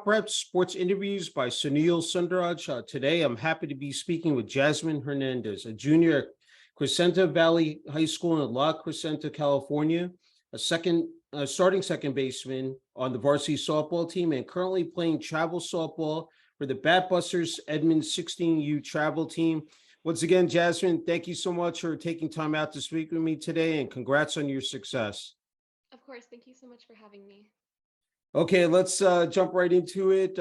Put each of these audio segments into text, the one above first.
Top Rep Sports Interviews by Sunil Sunder. Today, I'm happy to be speaking with Jasmine Hernandez, a junior at Crescenta Valley High School in La Crescenta, California, starting second baseman on the varsity softball team, and currently playing travel softball for the Bat Busters Edmond 16U travel team. Once again, Jasmine, thank you so much for taking time out to speak with me today, and congrats on your success. Of course, thank you so much for having me. Okay, let's jump right into it.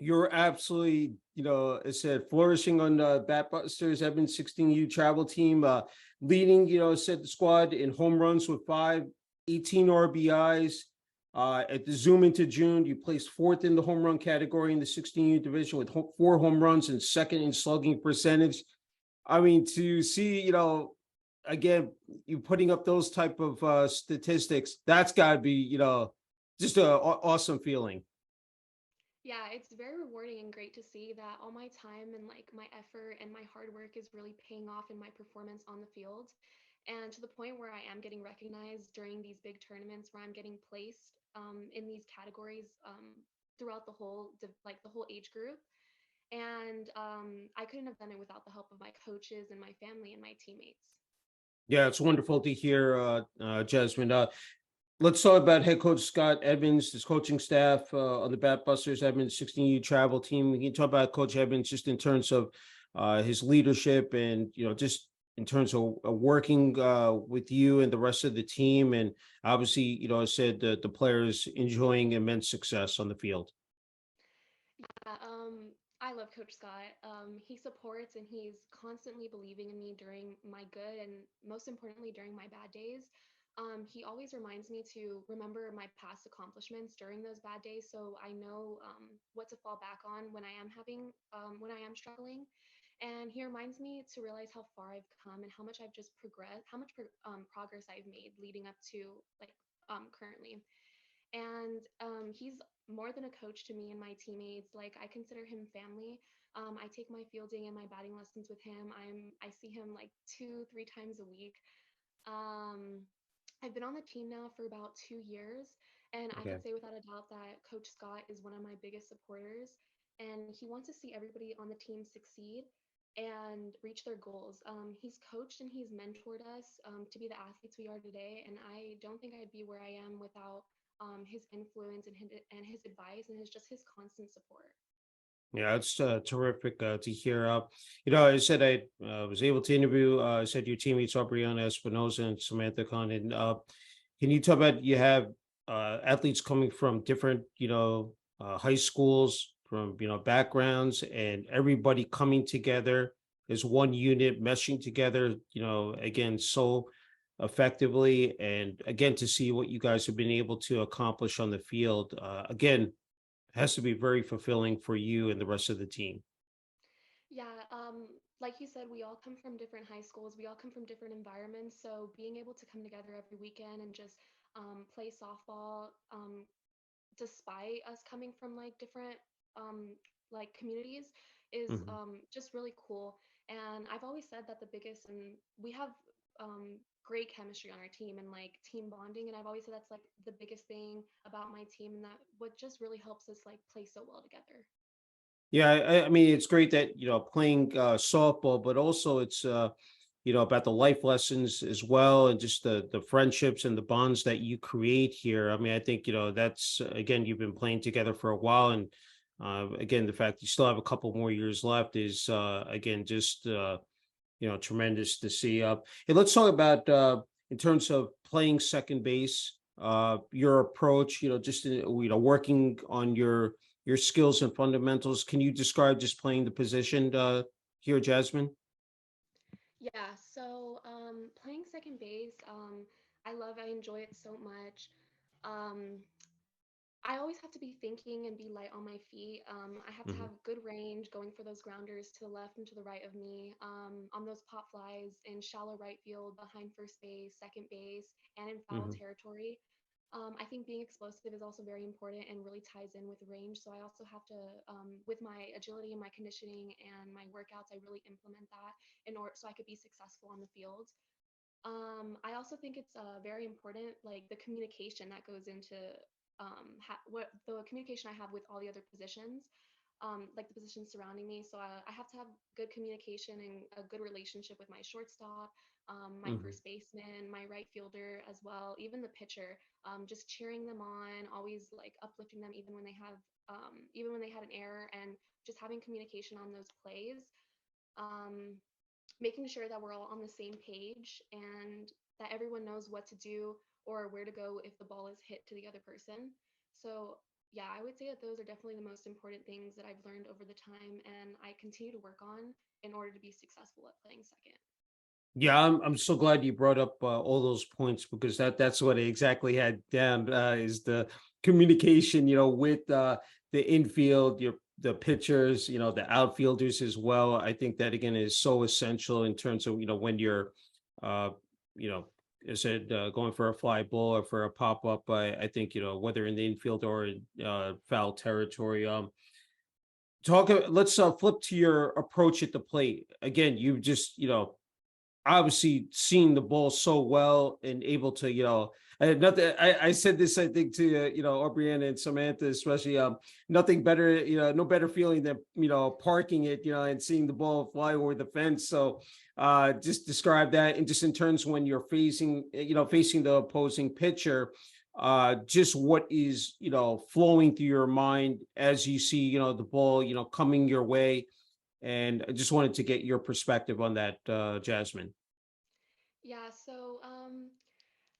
You're absolutely, I said, flourishing on the Bat Busters Edmond 16U travel team, leading, said the squad in home runs with 18 RBIs. At the Zoom into June, you placed fourth in the home run category in the 16U division with 4 home runs and second in slugging percentage. I mean, to see, again, you putting up those type of statistics, that's got to be, just an awesome feeling. Yeah, it's very rewarding and great to see that all my time and like my effort and my hard work is really paying off in my performance on the field. And to the point where I am getting recognized during these big tournaments where I'm getting placed in these categories throughout the whole age group. And I couldn't have done it without the help of my coaches and my family and my teammates. Yeah, it's wonderful to hear, Jasmine. Let's talk about head coach Scott Evans, his coaching staff on the Bat Busters Evans 16U travel team. We can talk about Coach Evans just in terms of his leadership and, just in terms of working with you and the rest of the team. And obviously, I said the players enjoying immense success on the field. I love Coach Scott. He supports and he's constantly believing in me during my good and most importantly during my bad days. He always reminds me to remember my past accomplishments during those bad days, so I know what to fall back on when I am struggling. And he reminds me to realize how far I've come and how much I've just progressed, how much progress I've made leading up to currently. And he's more than a coach to me and my teammates. Like I consider him family. I take my fielding and my batting lessons with him. I see him like 2, 3 times a week. Um, I've been on the team now for about 2 years, and I Okay. can say without a doubt that Coach Scott is one of my biggest supporters, and he wants to see everybody on the team succeed and reach their goals. He's coached and he's mentored us to be the athletes we are today, and I don't think I'd be where I am without his influence and his advice and his constant support. Yeah, it's terrific to hear. I said I was able to interview, I said your teammates are Brianna Espinosa and Samantha Condon. Can you talk about you have athletes coming from different, high schools, from, backgrounds, and everybody coming together as one unit, meshing together, again, so effectively. And again, to see what you guys have been able to accomplish on the field. Again, has to be very fulfilling for you and the rest of the team. Yeah, like you said, we all come from different high schools. We all come from different environments. So being able to come together every weekend and just play softball, despite us coming from like different communities, is Mhm. just really cool. And I've always said that the biggest and we have great chemistry on our team and like team bonding. And I've always said that's like the biggest thing about my team and that what just really helps us like play so well together. Yeah, I mean, it's great that playing softball, but also it's about the life lessons as well, and just the friendships and the bonds that you create here. I mean, I think that's again, you've been playing together for a while, and again, the fact you still have a couple more years left is again just tremendous to see. Hey, let's talk about in terms of playing second base, your approach, just working on your skills and fundamentals. Can you describe just playing the position here, Jasmine? Yeah, so playing second base, I enjoy it so much. Um, I always have to be thinking and be light on my feet. I have to Hmm. have good range going for those grounders to the left and to the right of me, on those pop flies in shallow right field, behind first base, second base, and in foul Hmm. territory. I think being explosive is also very important and really ties in with range. So I also have to, with my agility and my conditioning and my workouts, I really implement that in order so I could be successful on the field. I also think it's very important, like the communication that goes into what the communication I have with all the other positions, like the positions surrounding me. So I have to have good communication and a good relationship with my shortstop, my Hmm. first baseman, my right fielder as well, even the pitcher. Just cheering them on, always like uplifting them, even when they had an error, and just having communication on those plays. Um, Making sure that we're all on the same page and that everyone knows what to do or where to go if the ball is hit to the other person. So, yeah, I would say that those are definitely the most important things that I've learned over the time and I continue to work on in order to be successful at playing second. Yeah, I'm so glad you brought up all those points because that's what I exactly had down is the communication, with the infield, the pitchers, the outfielders as well. I think that again is so essential in terms of when you're, uh, you know, I said going for a fly ball or for a pop up. I think whether in the infield or in foul territory. Let's flip to your approach at the plate. Again, you just obviously seeing the ball so well and able to, nothing. I said this, I think, to Aubriana and Samantha, especially. Nothing better, no better feeling than parking it, and seeing the ball fly over the fence. So, just describe that, and just in terms when you're facing the opposing pitcher. Just what is flowing through your mind as you see the ball coming your way, and I just wanted to get your perspective on that, Jasmine. Yeah, so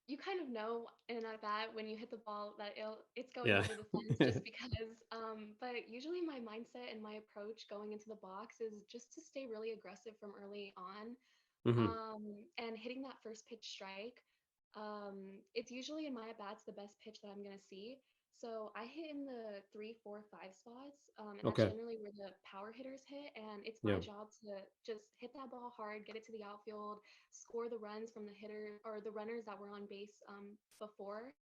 you kind of know in an at bat when you hit the ball that it's going Yeah. over the fence just because. But usually my mindset and my approach going into the box is just to stay really aggressive from early on, Hmm. and hitting that first pitch strike. It's usually in my at bats the best pitch that I'm gonna see. So I hit in the 3, 4, 5 spots, and that's Okay. generally where the power hitters hit. And it's my Yeah. job to just hit that ball hard, get it to the outfield, score the runs from the hitter or the runners that were on base before.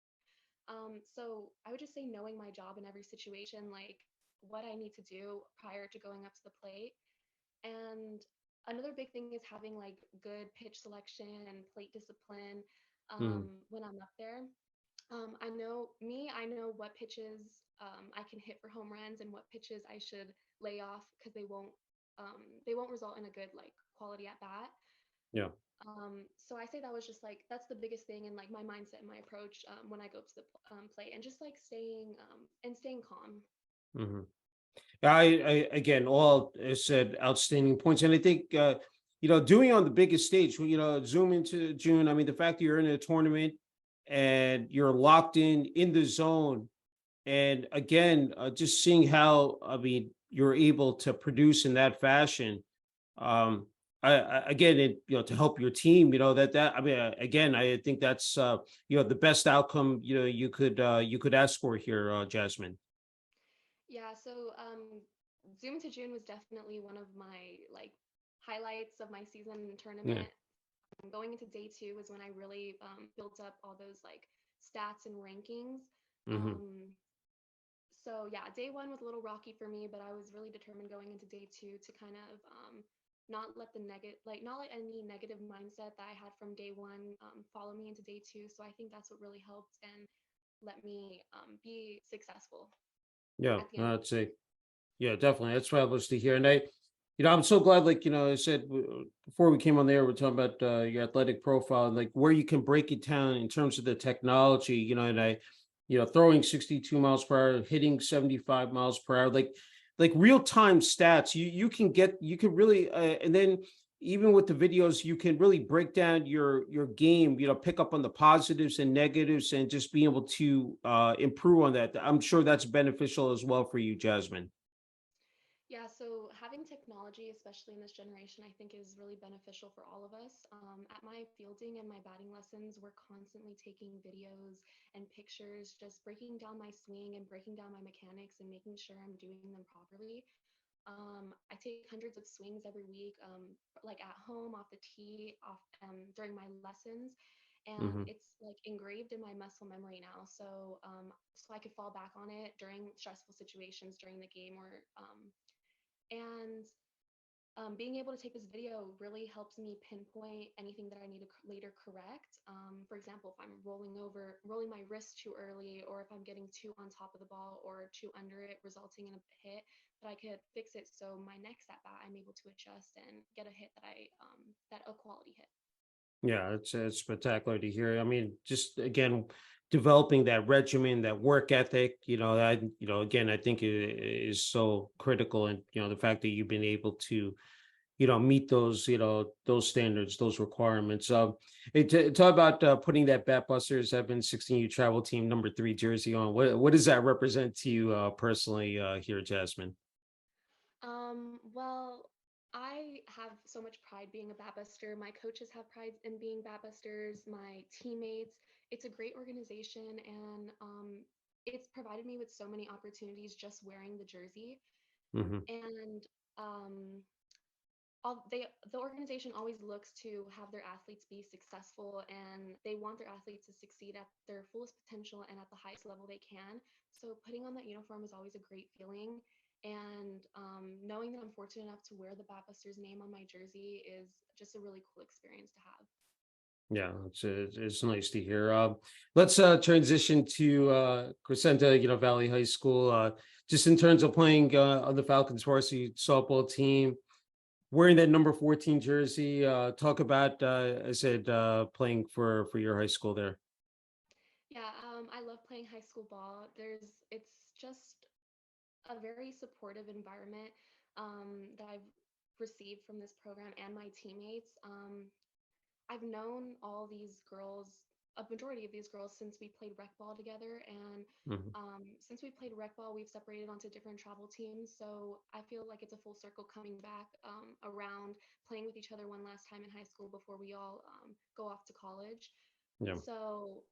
So I would just say knowing my job in every situation, like what I need to do prior to going up to the plate. And another big thing is having like good pitch selection and plate discipline Hmm. when I'm up there. I know what pitches I can hit for home runs and what pitches I should lay off because they won't result in a good like quality at bat. Yeah. So I say that was just like that's the biggest thing in like my mindset and my approach when I go to the play, and just like staying calm. Hmm. I again, all said outstanding points, and I think doing on the biggest stage, zoom into June. I mean, the fact that you're in a tournament and you're locked in the zone, and again, just seeing how I mean you're able to produce in that fashion. um again, to help your team, that I mean, again, I think that's the best outcome you could ask for here, Jasmine. Yeah, so Zoom to June was definitely one of my like highlights of my season Yeah. tournament. Going into day two was when I really built up all those like stats and rankings. Hmm. Um, so yeah, day one was a little rocky for me, but I was really determined going into day two to kind of not let any negative mindset that I had from day one follow me into day two. So I think that's what really helped and let me be successful Yeah, at the end no, of the that's a season. yeah, definitely. That's fabulous to hear. And I'm so glad, like, I said before we came on there, we're talking about your athletic profile and like where you can break it down in terms of the technology, and throwing 62 miles per hour, hitting 75 miles per hour, like real time stats. You can really, and then even with the videos, you can really break down your game, pick up on the positives and negatives and just be able to improve on that. I'm sure that's beneficial as well for you, Jasmine. Yeah, so having technology, especially in this generation, I think is really beneficial for all of us. At my fielding and my batting lessons, we're constantly taking videos and pictures, just breaking down my swing and breaking down my mechanics and making sure I'm doing them properly. I take hundreds of swings every week, like at home, off the tee, off during my lessons, and Hmm. it's like engraved in my muscle memory now. So I could fall back on it during stressful situations during the game, or and being able to take this video really helps me pinpoint anything that I need to later correct. For example, if I'm rolling my wrist too early, or if I'm getting too on top of the ball or too under it, resulting in a hit, that I could fix it so my next at bat I'm able to adjust and get a hit that a quality hit. Yeah, it's spectacular to hear. I mean, just again, developing that regimen, that work ethic, that again, I think is so critical, and the fact that you've been able to, meet those, those standards, those requirements. Talk about putting that Bat Busters 16U travel team number 3 jersey on. What does that represent to you personally here, Jasmine? Well, I have so much pride being a Batbuster. My coaches have pride in being Batbusters, my teammates. It's a great organization, and it's provided me with so many opportunities just wearing the jersey. Hmm. And um, the organization always looks to have their athletes be successful, and they want their athletes to succeed at their fullest potential and at the highest level they can. So putting on that uniform is always a great feeling, and knowing that I'm fortunate enough to wear the Batbusters name on my jersey is just a really cool experience to have. Yeah, it's nice to hear. Let's transition to Crescenta, Valley High School. Just in terms of playing on the Falcons varsity softball team, wearing that number 14 jersey. Talk about, I said, playing for your high school there. Yeah, I love playing high school ball. It's just a very supportive environment that I've received from this program and my teammates. I've known all these girls, a majority of these girls, since we played rec ball together. And Hmm. since we played rec ball, we've separated onto different travel teams. So I feel like it's a full circle coming back around playing with each other one last time in high school before we all go off to college. Yeah. So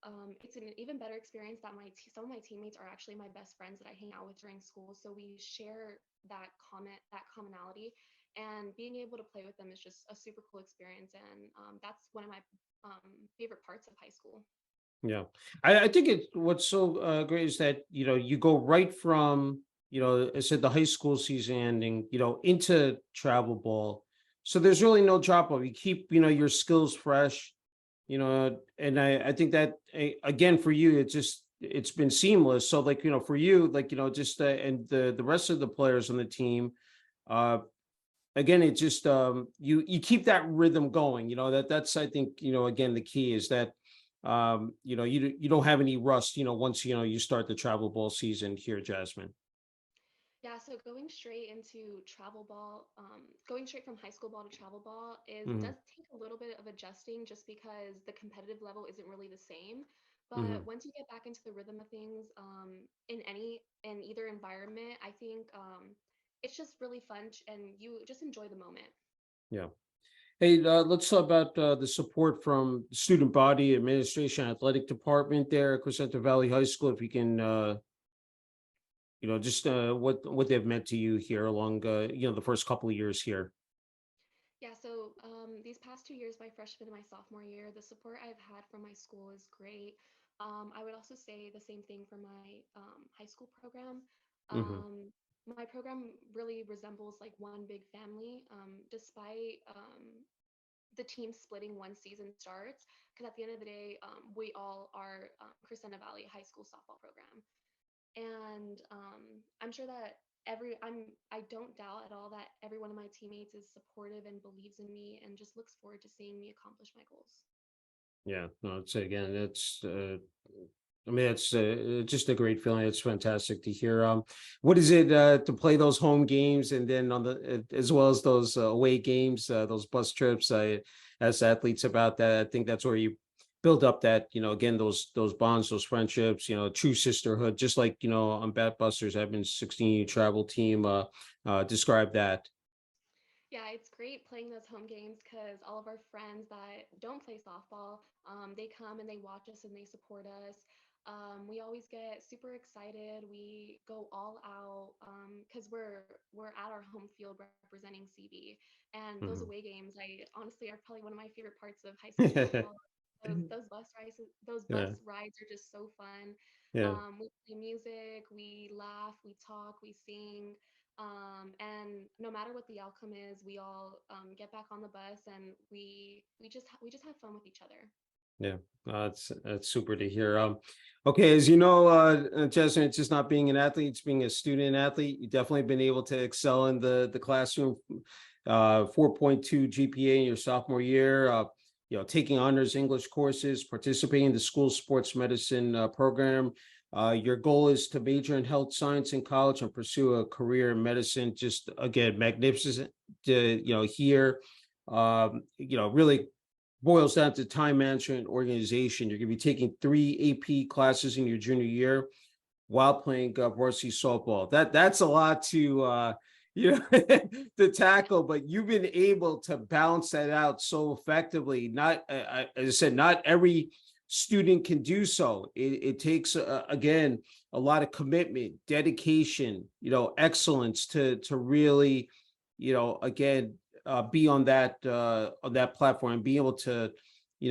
it's an even better experience that some of my teammates are actually my best friends that I hang out with during school. So we share that commonality, and being able to play with them is just a super cool experience. And that's one of my favorite parts of high school. Yeah, I think what's so great is that you go right from I said the high school season ending into travel ball, so there's really no drop off. You keep your skills fresh, and I think that again for you it's been seamless. So like for you like just and the rest of the players on the team, uh again it just you keep that rhythm going, that's I think again the key is that you don't have any rust once you start the travel ball season here, Jasmine. Yeah, so going straight from high school ball to travel ball is Hmm. does take a little bit of adjusting just because the competitive level isn't really the same. But Hmm. once you get back into the rhythm of things, in either environment, I think it's just really fun and you just enjoy the moment. Yeah. Hey, let's talk about the support from student body, administration, athletic department there at Crescenta Valley High School. If you can, just what they've meant to you here along, the first couple of years here. Yeah, so these past 2 years, my freshman and my sophomore year, the support I've had from my school is great. I would also say the same thing for my high school program. Hmm. My program really resembles like one big family, despite the team splitting when season starts. Because at the end of the day, we all are Crescenta Valley High School softball program. And I'm sure that I don't doubt at all that every one of my teammates is supportive and believes in me and just looks forward to seeing me accomplish my goals. Yeah, no, it's again, I mean, it's just a great feeling. It's fantastic to hear. What is it to play those home games and then on as well as those away games, those bus trips? I ask athletes about that. I think that's where you build up that, again, those bonds, those friendships, true sisterhood. Just like on Bat Busters, I've been 16 travel team. Describe that. Yeah, it's great playing those home games because all of our friends that don't play softball, they come and they watch us and they support us. We always get super excited. We go all out because we're at our home field representing CB. And those Mhm. away games, I honestly are probably one of my favorite parts of high school softball. Those bus Yeah, rides are just so fun. yeah. We play music, we laugh, we talk, we sing. And no matter what the outcome is, we all get back on the bus and we just have fun with each other. Yeah, that's super to hear. Okay, as you know, Jasmine, it's just not being an athlete; it's being a student athlete. You've definitely been able to excel in the classroom. 4.2 GPA in your sophomore year. Taking honors English courses, participating in the school sports medicine program. Your goal is to major in health science in college and pursue a career in medicine. Just again, magnificent to hear. Really boils down to time management and organization. You're going to be taking 3 AP classes in your junior year while playing varsity softball. That's a lot to to tackle, but you've been able to balance that out so effectively. Not as I said, not every student can do so. It takes again a lot of commitment, dedication, excellence to really, again be on that platform and be able to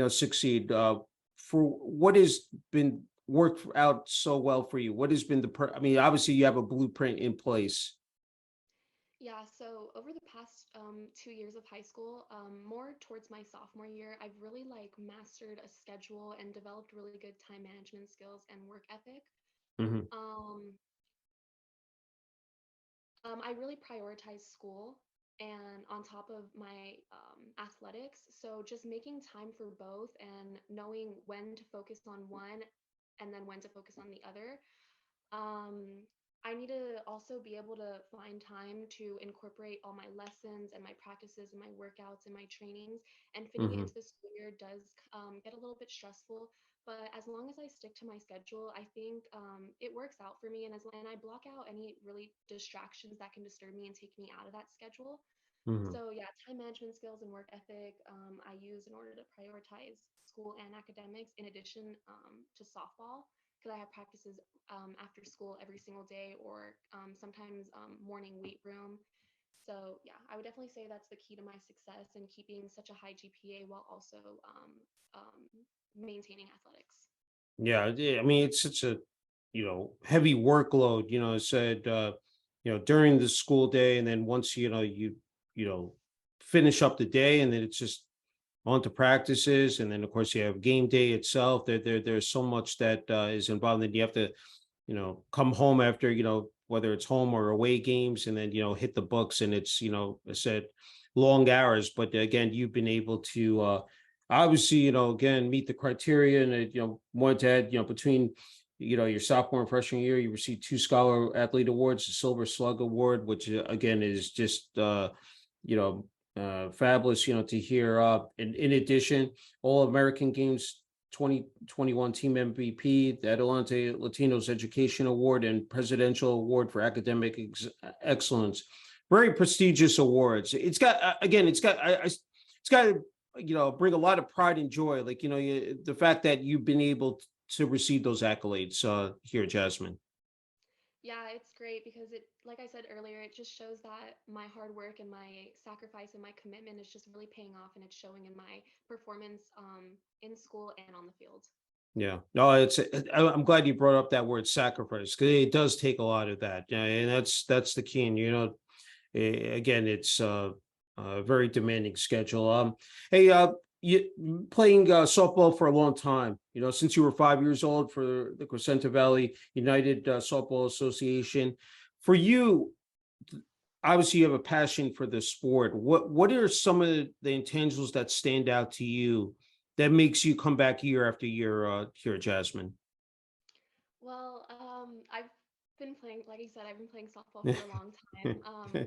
succeed. For what has been worked out so well for you? What has been I mean, obviously you have a blueprint in place. Yeah, so over the past 2 years of high school, more towards my sophomore year, I've really like mastered a schedule and developed really good time management skills and work ethic. Hmm. Um, I really prioritize school and on top of my athletics. So just making time for both and knowing when to focus on one and then when to focus on the other. Um, I need to also be able to find time to incorporate all my lessons and my practices and my workouts and my trainings. And fitting it Hmm. into the school year does get a little bit stressful. But as long as I stick to my schedule, I think it works out for me. And I block out any really distractions that can disturb me and take me out of that schedule. Hmm. So yeah, time management skills and work ethic I use in order to prioritize school and academics in addition to softball because I have practices after school every single day or sometimes morning weight room. So yeah, I would definitely say that's the key to my success in keeping such a high GPA while also um, maintaining athletics. Yeah, I mean, it's such a heavy workload. Said during the school day, and then once you know finish up the day, and then it's just on to practices, and then of course you have game day itself. There's so much that is involved, and you have to come home after, whether it's home or away games, and then, hit the books. And it's, I said, long hours. But again, you've been able to obviously, again, meet the criteria. And, wanted to add, between, your sophomore and freshman year, you received 2 Scholar Athlete Awards, the Silver Slug Award, which again is just, you know, fabulous, to hear. In addition, All American Games 2021 Team MVP, the Adelante Latinos Education Award, and Presidential Award for Academic Excellence. Very prestigious awards. It's got again, it's got to bring a lot of pride and joy. Like the fact that you've been able to receive those accolades here, Jasmine. Yeah, it's great because it, like I said earlier, it just shows that my hard work and my sacrifice and my commitment is just really paying off and it's showing in my performance in school and on the field. Yeah, no, I'm glad you brought up that word sacrifice because it does take a lot of that. Yeah, and that's the key. And again, it's a very demanding schedule. Hey, you playing softball for a long time. Since you were 5 years old for the Crescenta Valley United Softball Association. For you, obviously, you have a passion for the sport. What are some of the intangibles that stand out to you that makes you come back year after year here, Jasmine? Well, I've been playing, like I said, I've been playing softball for a long time. I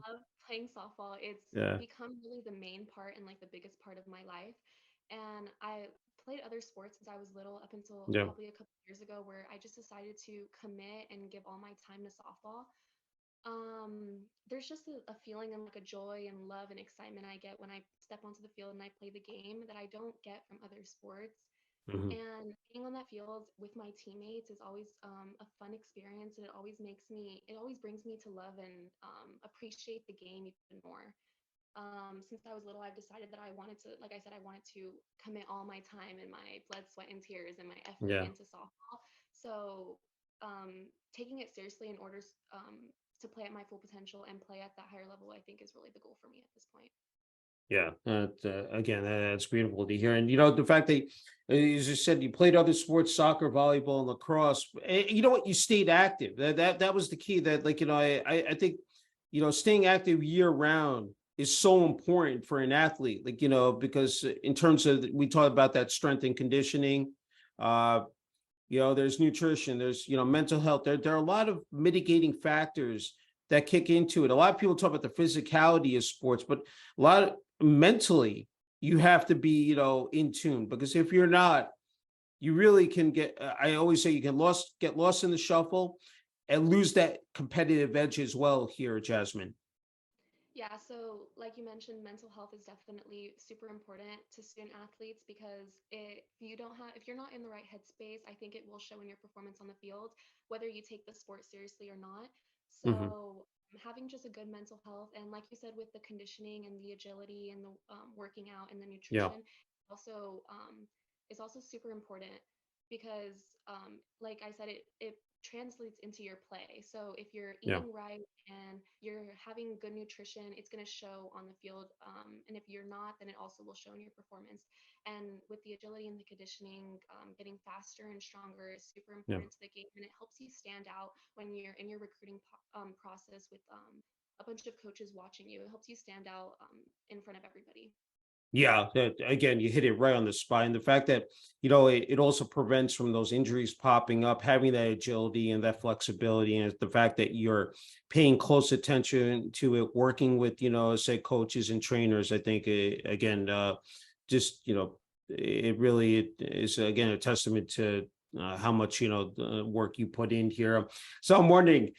love playing softball. It's Yeah. become really the main part and like the biggest part of my life. And I played other sports since I was little up until Yeah. probably a couple years ago where I just decided to commit and give all my time to softball. There's just a feeling and like a joy and love and excitement I get when I step onto the field and I play the game that I don't get from other sports. Mhm. And being on that field with my teammates is always a fun experience, and it always brings me to love and appreciate the game even more. Since I was little, I've decided that I wanted to, like I said, I wanted to commit all my time and my blood, sweat, and tears and my effort Yeah. into softball. So taking it seriously in order to play at my full potential and play at that higher level, I think is really the goal for me at this point. Yeah, again, that's beautiful to hear. And the fact that, as you said, you played other sports, soccer, volleyball, and lacrosse. You know what? You stayed active. That was the key. That, like, I think, staying active year round is so important for an athlete. Like, because in terms of, we talk about that strength and conditioning. Uh, there's nutrition, there's, mental health. There are a lot of mitigating factors that kick into it. A lot of people talk about the physicality of sports, but a lot of mentally, you have to be, in tune, because if you're not, you really can get, I always say, you can get lost in the shuffle and lose that competitive edge as well here, Jasmine. Yeah, so like you mentioned, mental health is definitely super important to student athletes because if you're not in the right headspace, I think it will show in your performance on the field, whether you take the sport seriously or not. Hmm. So having just a good mental health, and like you said, with the conditioning and the agility and the working out and the Yeah. nutrition, also is also super important because like I said, it translates into your play. So if you're Yeah. eating right and you're having good nutrition, it's going to show on the field. And if you're not, then it also will show in your performance. And with the agility and the conditioning, getting faster and stronger is super Yeah. important to the game, and it helps you stand out when you're in your recruiting process with a bunch of coaches watching you. It helps you stand out in front of everybody. Yeah, again, you hit it right on the spot. And the fact that, it also prevents from those injuries popping up, having that agility and that flexibility, and the fact that you're paying close attention to it, working with, say, coaches and trainers. I think, again, just, it really is, again, a testament to how much, work you put in here. So I'm wondering,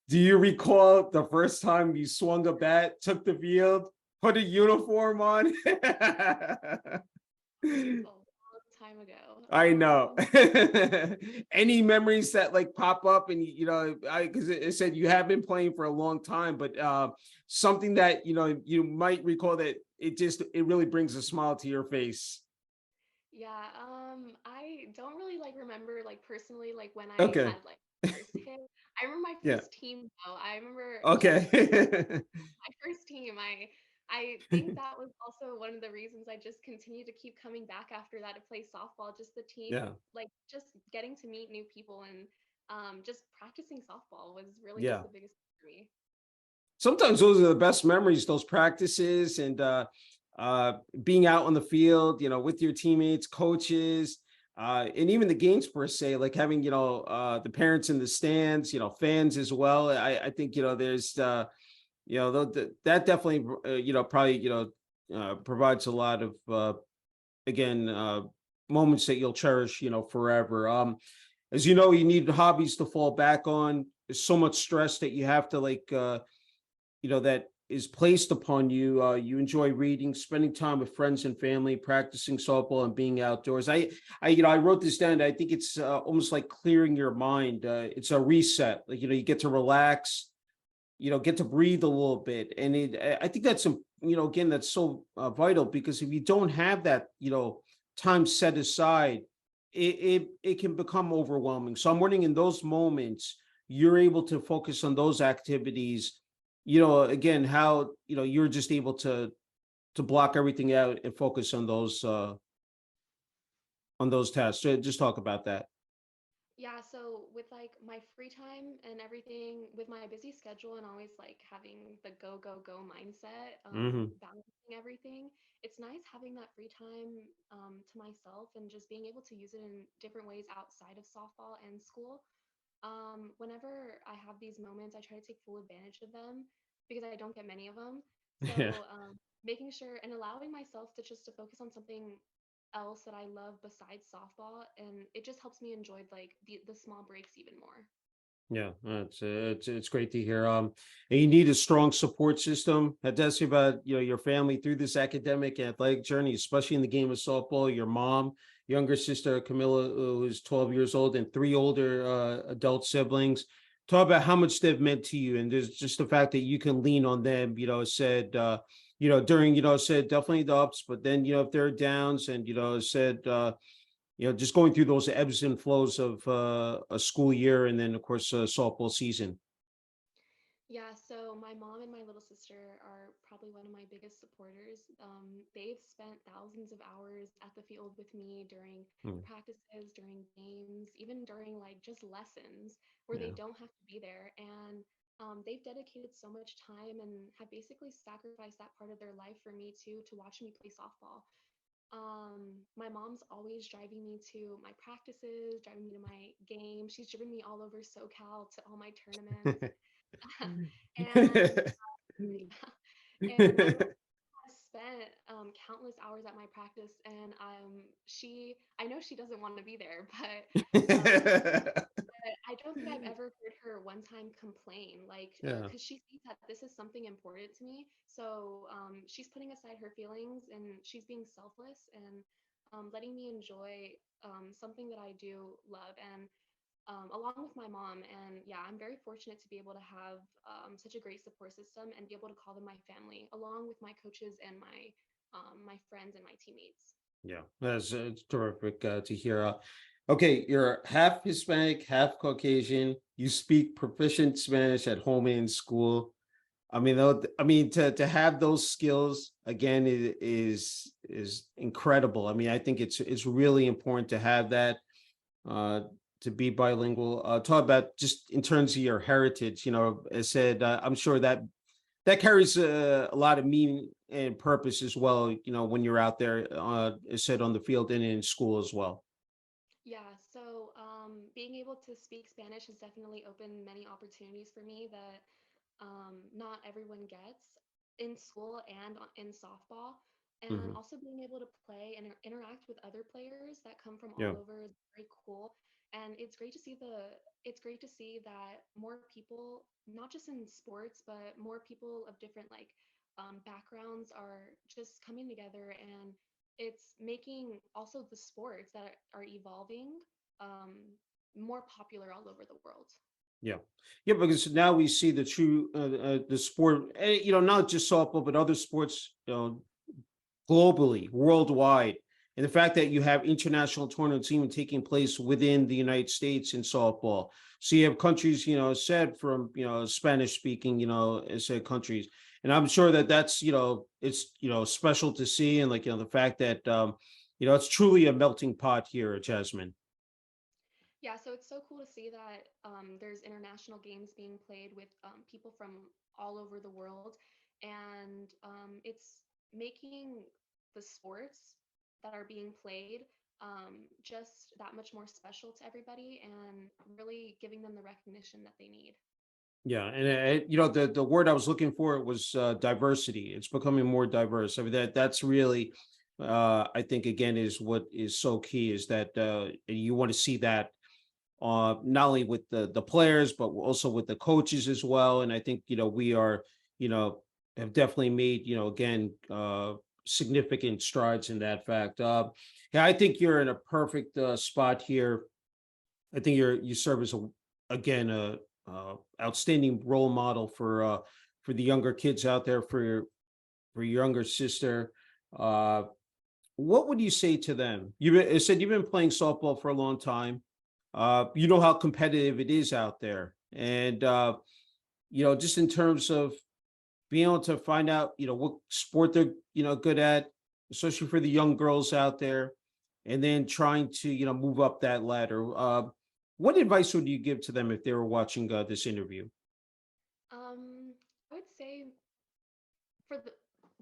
do you recall the first time you swung a bat, took the field, put a uniform on? That was a long time ago. I know. Any memories that, like, pop up, and because it said you have been playing for a long time, but something that you might recall that it really brings a smile to your face. Yeah, I don't really like remember like personally like when I Okay. had like first hit. I remember my Yeah. first team though. I remember Okay. my first team. I think that was also one of the reasons I just continued to keep coming back after that to play softball. Just the team, Yeah. like just getting to meet new people and just practicing softball was really just Yeah. the biggest thing for me. Sometimes those are the best memories, those practices, and being out on the field, with your teammates, coaches, and even the games per se, like having, the parents in the stands, fans as well. I think, there's, that definitely, probably, provides a lot of, again, moments that you'll cherish, forever. As you know, you need hobbies to fall back on. There's so much stress that you have to, like, that is placed upon you. You enjoy reading, spending time with friends and family, practicing softball, and being outdoors. I wrote this down. I think it's almost like clearing your mind. It's a reset. Like, you get to relax, get to breathe a little bit. And I think that's, again, that's so vital, because if you don't have that, time set aside, it can become overwhelming. So I'm wondering, in those moments, you're able to focus on those activities, again, how, you're just able to block everything out and focus on those tasks. So just talk about that. Yeah, so with like my free time and everything, with my busy schedule and always like having the go, go, go mindset, Hmm. balancing everything, it's nice having that free time to myself and just being able to use it in different ways outside of softball and school. Whenever I have these moments, I try to take full advantage of them because I don't get many of them. Yeah. So, making sure and allowing myself to focus on something else that I love besides softball, and it just helps me enjoy like the small breaks even more. Yeah, it's great to hear. And you need a strong support system. That tells you about, your family through this academic and athletic journey, especially in the game of softball. Your mom, younger sister Camilla, who's 12 years old, and three older adult siblings. Talk about how much they've meant to you, and there's just the fact that you can lean on them. Said, during, said, definitely the ups, but then, if there are downs, and, said, just going through those ebbs and flows of a school year, and then, of course, softball season. Yeah, so my mom and my little sister are probably one of my biggest supporters. They've spent thousands of hours at the field with me during Mm, practices, during games, even during like just lessons where they yeah. don't have to be there. And they've dedicated so much time and have basically sacrificed that part of their life for me too, to watch me play softball. My mom's always driving me to my practices, driving me to my games. She's driven me all over SoCal to all my tournaments. And and my mom has spent countless hours at my practice, and I know she doesn't want to be there, um, but I don't think I've ever heard her one time complain, like, Yeah. because she sees that this is something important to me. So she's putting aside her feelings and she's being selfless and letting me enjoy something that I do love. And along with my mom. And yeah, I'm very fortunate to be able to have such a great support system and be able to call them my family, along with my coaches and my friends and my teammates. Yeah, that's it's terrific to hear. Okay, you're half Hispanic, half Caucasian. You speak proficient Spanish at home and in school. I mean, I mean, to have those skills again is incredible. I mean, I think it's really important to have that, uh, to be bilingual. Talk about just in terms of your heritage. I said I'm sure that carries a lot of meaning and purpose as well. When you're out there, as said on the field and in school as well. Yeah, so being able to speak Spanish has definitely opened many opportunities for me that not everyone gets in school and in softball. And Hmm. also being able to play and interact with other players that come from all Yeah, over is very cool. And it's great to see that more people, not just in sports, but more people of different like backgrounds are just coming together, and it's making also the sports that are evolving um, more popular all over the world. yeah, yeah. Because now we see the true the sport. Not just softball, but other sports. Globally, worldwide. And the fact that you have international tournaments even taking place within the United States in softball. So you have countries, said from, Spanish speaking, said countries. And I'm sure that that's, it's, special to see. And like, the fact that, it's truly a melting pot here, Jasmine. Yeah, so it's so cool to see that there's international games being played with people from all over the world, and it's making the sports that are being played just that much more special to everybody, and really giving them the recognition that they need. Yeah, and the word I was looking for was diversity. It's becoming more diverse. I mean that's really, I think again is what is so key is that you want to see that not only with the players but also with the coaches as well. And I think we are you know have definitely made again significant strides in that fact. Yeah, I think you're in a perfect spot here. I think you serve as a again outstanding role model for the younger kids out there, for your younger sister. Uh, what would you say to them? You said you've been playing softball for a long time. You know how competitive it is out there, and just in terms of being able to find out, what sport they're, good at, especially for the young girls out there, and then trying to, move up that ladder. What advice would you give to them if they were watching this interview? I would say for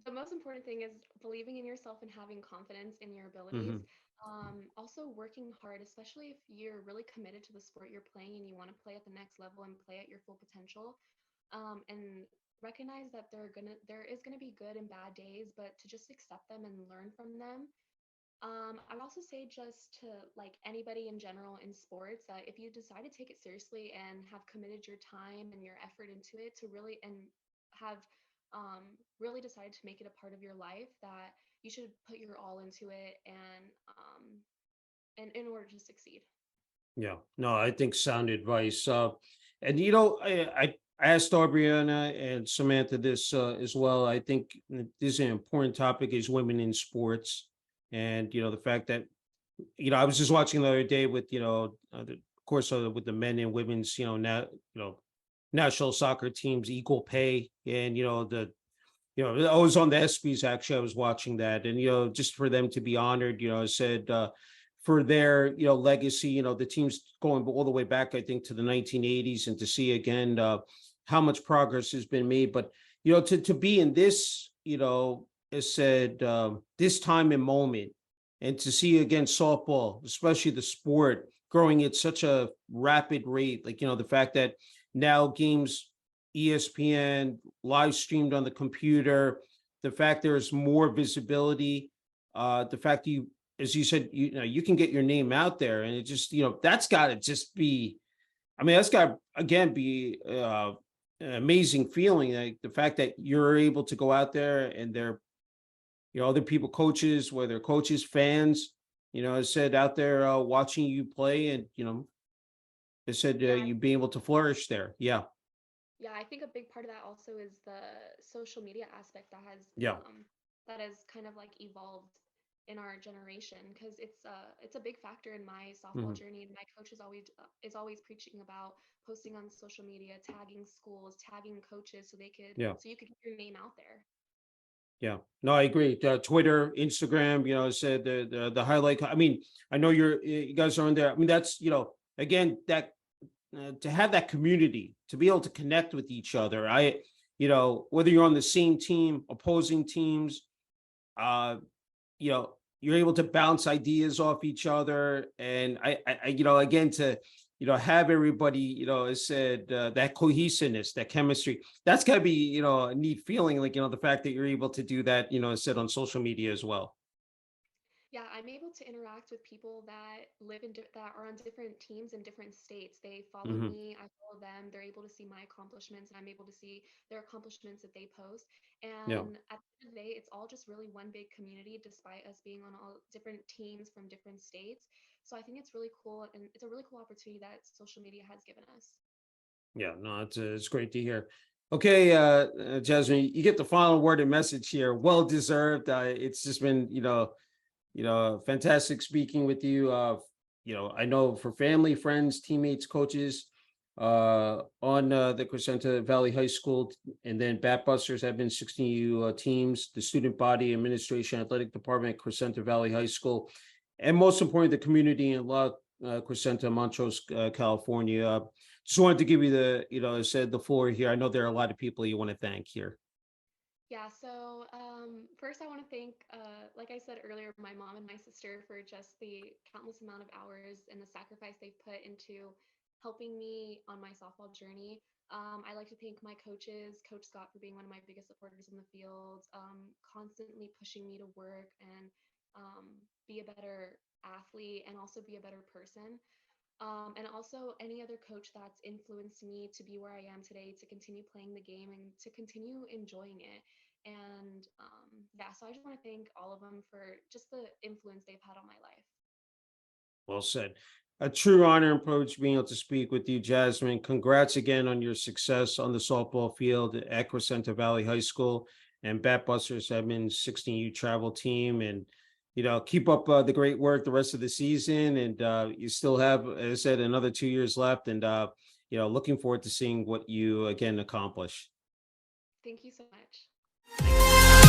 the most important thing is believing in yourself and having confidence in your abilities. Hmm. Also working hard, especially if you're really committed to the sport you're playing and you want to play at the next level and play at your full potential. And recognize that there is gonna be good and bad days, but to just accept them and learn from them. I would also say just to like anybody in general in sports that if you decide to take it seriously and have committed your time and your effort into it to really and have really decided to make it a part of your life, that you should put your all into it and in order to succeed. Yeah, no, I think sound advice. And I asked Aubriana and Samantha this as well. I think this is an important topic is women in sports, and the fact that I was just watching the other day with of course with the men and women's now national soccer teams equal pay, and I was on the ESPYS, actually. I was watching that, and just for them to be honored, I said, for their legacy, the team's going all the way back, I think, to the 1980s, and to see again how much progress has been made. But to be in this, as said, this time and moment, and to see again softball, especially the sport, growing at such a rapid rate, like the fact that now games, ESPN, live streamed on the computer, the fact there's more visibility, the fact you, as you said, you can get your name out there, and it just, that's got to just be, I mean, that's got to again be an amazing feeling. Like the fact that you're able to go out there, and they're, other people, coaches, whether coaches, fans, I said, out there watching you play, and I said Yeah, you being able to flourish there. Yeah. yeah, I think a big part of that also is the social media aspect Yeah. that has kind of like evolved in our generation, because it's a big factor in my softball Mhm. journey. My coach is always preaching about posting on social media, tagging schools, tagging coaches, Yeah. so you could get your name out there. Yeah, no, I agree. Twitter, Instagram, said the highlight. I mean, I know you guys are on there. I mean, that's again, that to have that community, to be able to connect with each other. Whether you're on the same team, opposing teams, uh, you're able to bounce ideas off each other, and again, to have everybody, as said, that cohesiveness, that chemistry, that's got to be a neat feeling, like the fact that you're able to do that, as said, on social media as well. Yeah, I'm able to interact with people that that are on different teams in different states. They follow Hmm. me, I follow them. They're able to see my accomplishments, and I'm able to see their accomplishments that they post. Yeah. And at the end of the day, it's all just really one big community, despite us being on all different teams from different states. So I think it's really cool, and it's a really cool opportunity that social media has given us. Yeah, no, it's great to hear. Okay, Jasmine, you get the final word and message here. Well deserved. It's just been, fantastic speaking with you. I know for family, friends, teammates, coaches, on the Crescenta Valley High School, and then Bat Busters have been 16U teams, the student body, administration, athletic department, Crescenta Valley High School, and most importantly, the community in La Crescenta, Montrose, California. Just wanted to give you the, I said, the floor here. I know there are a lot of people you want to thank here. Yeah, so first I want to thank, like I said earlier, my mom and my sister for just the countless amount of hours and the sacrifice they've put into helping me on my softball journey. I like to thank my coaches, Coach Scott, for being one of my biggest supporters in the field, constantly pushing me to work and be a better athlete and also be a better person. And also any other coach that's influenced me to be where I am today, to continue playing the game and to continue enjoying it. And yeah, so I just want to thank all of them for just the influence they've had on my life. Well said. A true honor and privilege being able to speak with you, Jasmine. Congrats again on your success on the softball field at Crescenta Valley High School, and Bat Busters have been 16U travel team. And keep up the great work the rest of the season. And you still have, as I said, another 2 years left. And looking forward to seeing what you again accomplish. Thank you so much. Thank you.